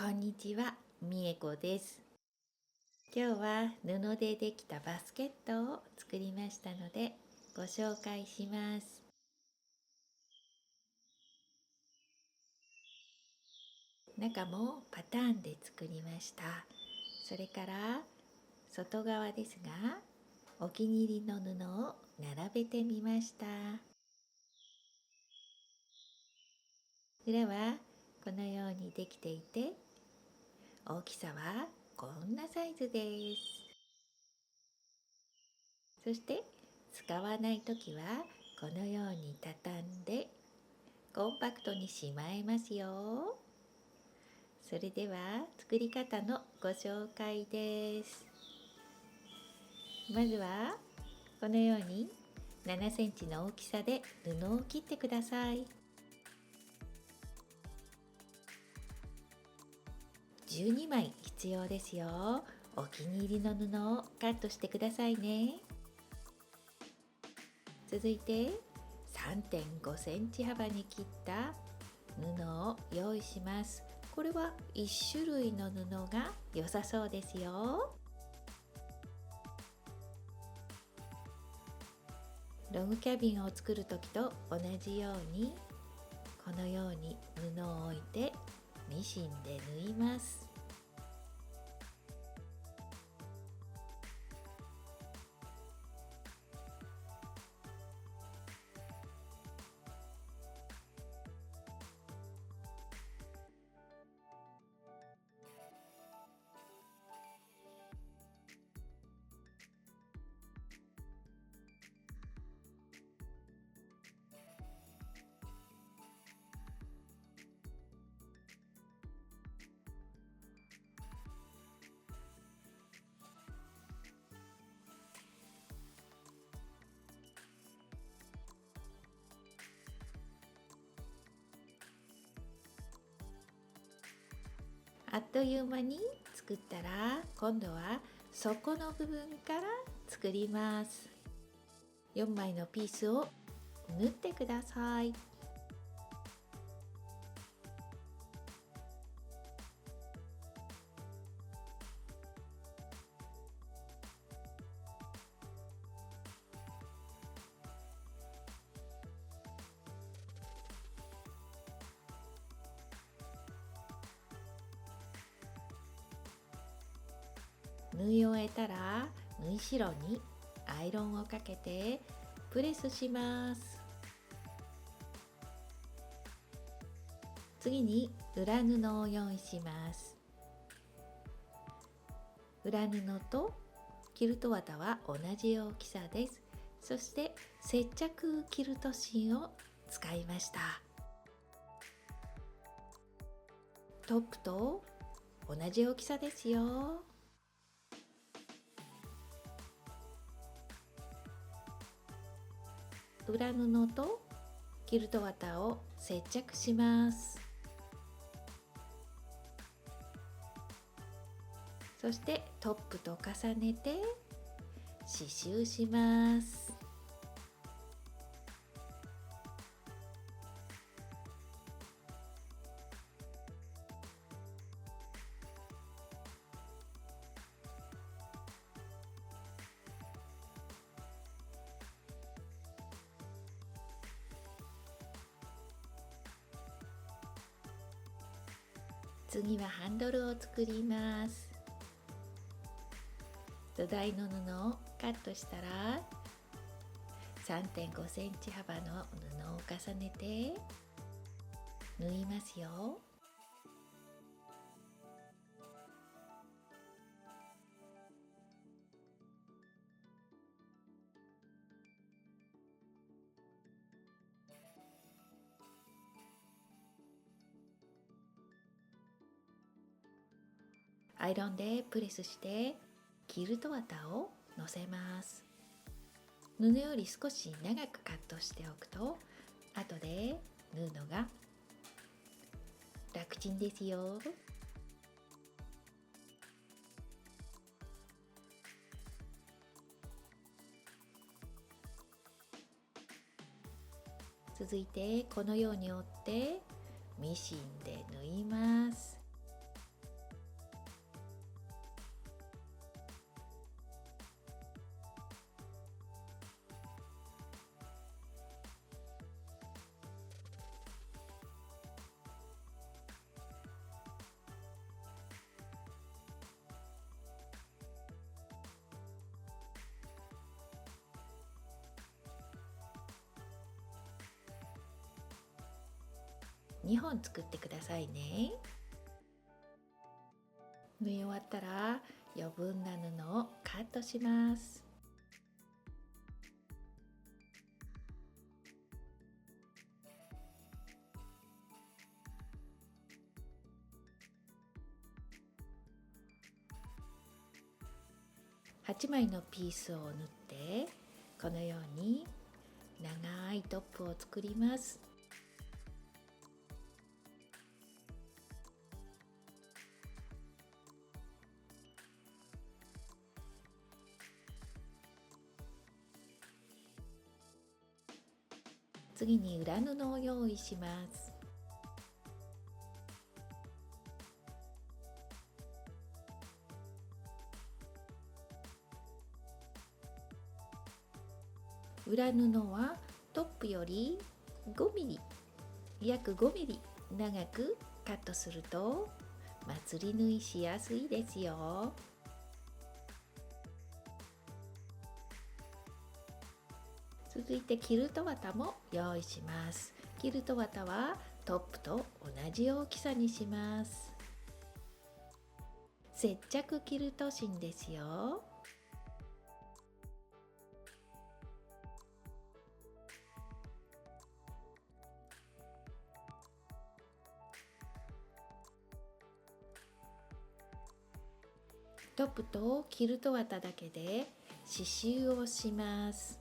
こんにちは、みえこです。今日は布でできたバスケットを作りましたのでご紹介します。中もパターンで作りました。それから外側ですが、お気に入りの布を並べてみました。裏はこのようにできていて、大きさはこんなサイズです。そして使わないときはこのように畳んでコンパクトにしまえますよ。それでは作り方のご紹介です。まずはこのように7センチの大きさで布を切ってください。12枚必要ですよ。お気に入りの布をカットしてくださいね。続いて3.5センチ幅に切った布を用意します。これは1種類の布が良さそうですよ。ログキャビンを作る時と同じようにこのように布を置いてミシンで縫います。あっという間に作ったら今度は底の部分から作ります。4枚のピースを縫ってください。縫い終えたら縫い代にアイロンをかけてプレスします。次に裏布を用意します。裏布とキルト綿は同じ大きさです。そして接着キルト芯を使いました。トップと同じ大きさですよ。裏布とキルト綿を接着します。そしてトップと重ねて刺繍します。次はハンドルを作ります。土台の布をカットしたら3.5センチ幅の布を重ねて縫いますよ。アイロンでプレスしてキルト綿をのせます。布より少し長くカットしておくと後で縫うのが楽ちんですよ。続いてこのように折ってミシンで縫います。2本作ってくださいね。縫い終わったら余分な布をカットします。8枚のピースを縫ってこのように長いトップを作ります。次に裏布を用意します。裏布はトップより5ミリ約5ミリ長くカットするとまつり縫いしやすいですよ。続いてキルト綿も用意します。キルト綿はトップと同じ大きさにします。接着キルト芯ですよ。トップとキルト綿だけで刺繍をします。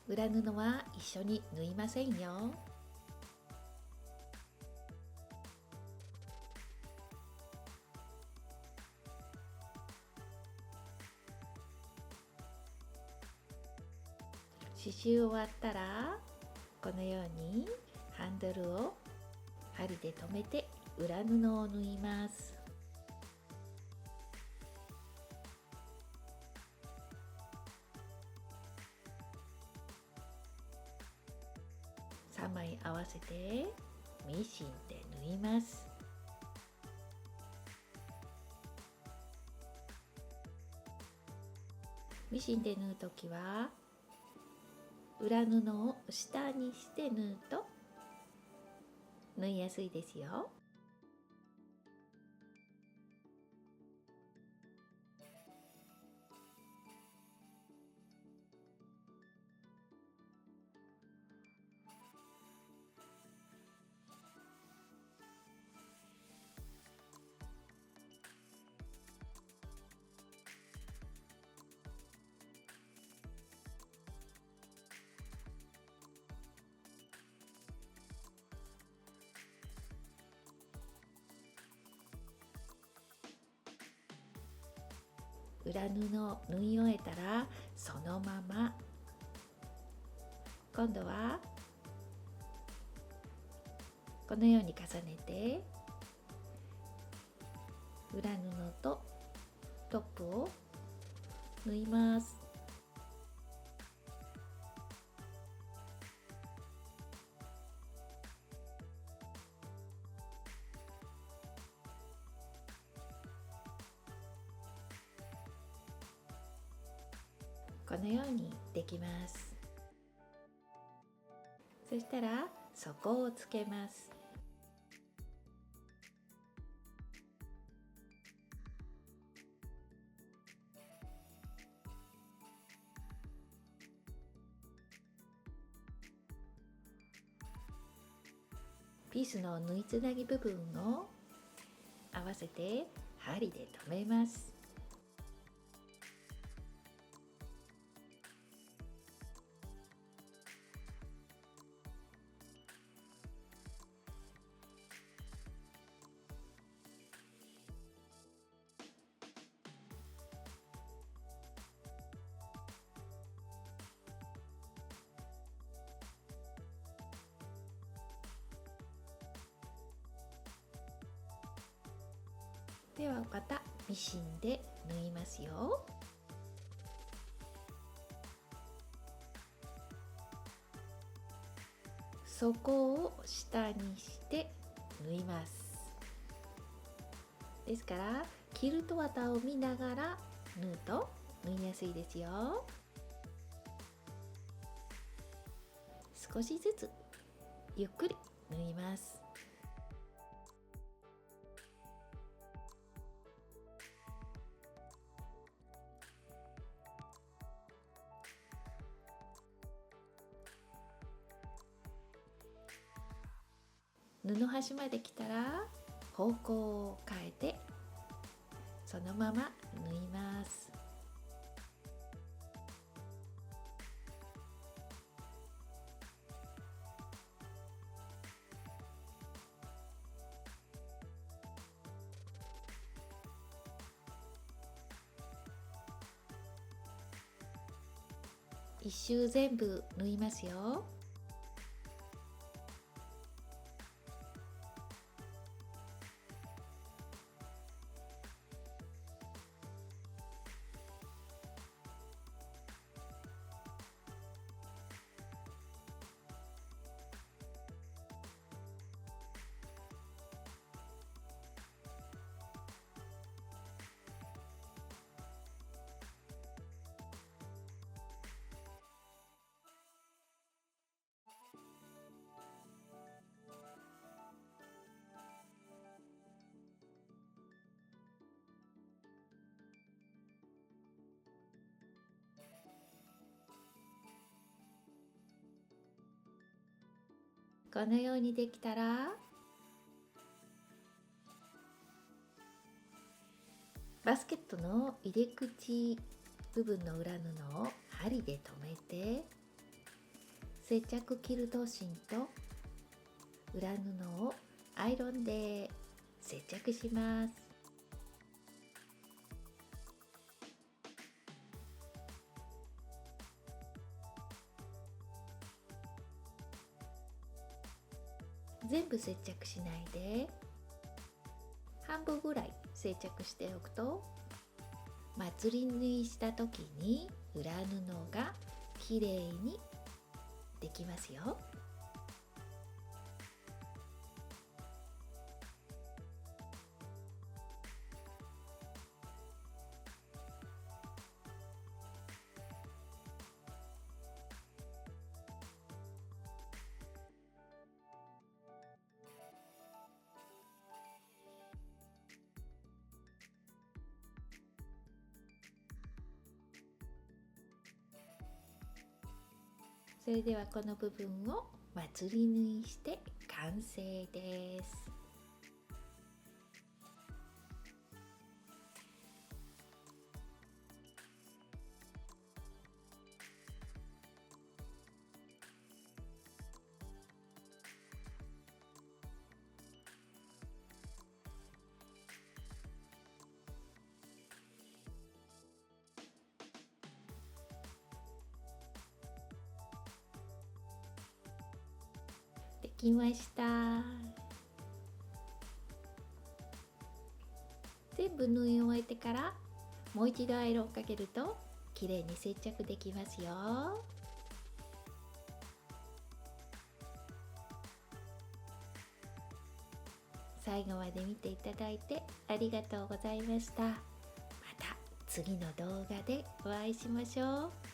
裏布は一緒に縫いませんよ。刺繍終わったらこのようにハンドルを針で留めて裏布を縫います。3枚合わせてミシンで縫います。ミシンで縫うときは裏布を下にして縫うと縫いやすいですよ。裏布を縫い終えたらそのまま今度はこのように重ねて裏布とトップを縫います。このようにできます。そしたら底をつけます。ピースの縫いつなぎ部分を合わせて針で留めます。ではまたミシンで縫いますよ。底を下にして縫います。ですからキルト綿を見ながら縫うと縫いやすいですよ。少しずつゆっくり縫います。布端まで来たら方向を変えてそのまま縫います。一周全部縫いますよ。このようにできたらバスケットの入れ口部分の裏布を針で留めて接着キルト芯と裏布をアイロンで接着します。全部接着しないで半分ぐらい接着しておくとまつり縫いした時に裏布がきれいにできますよ。それではこの部分をまつり縫いして完成です。できました。全部縫い終えてからもう一度アイロンをかけるときれいに接着できますよ。最後まで見ていただいてありがとうございました。また次の動画でお会いしましょう。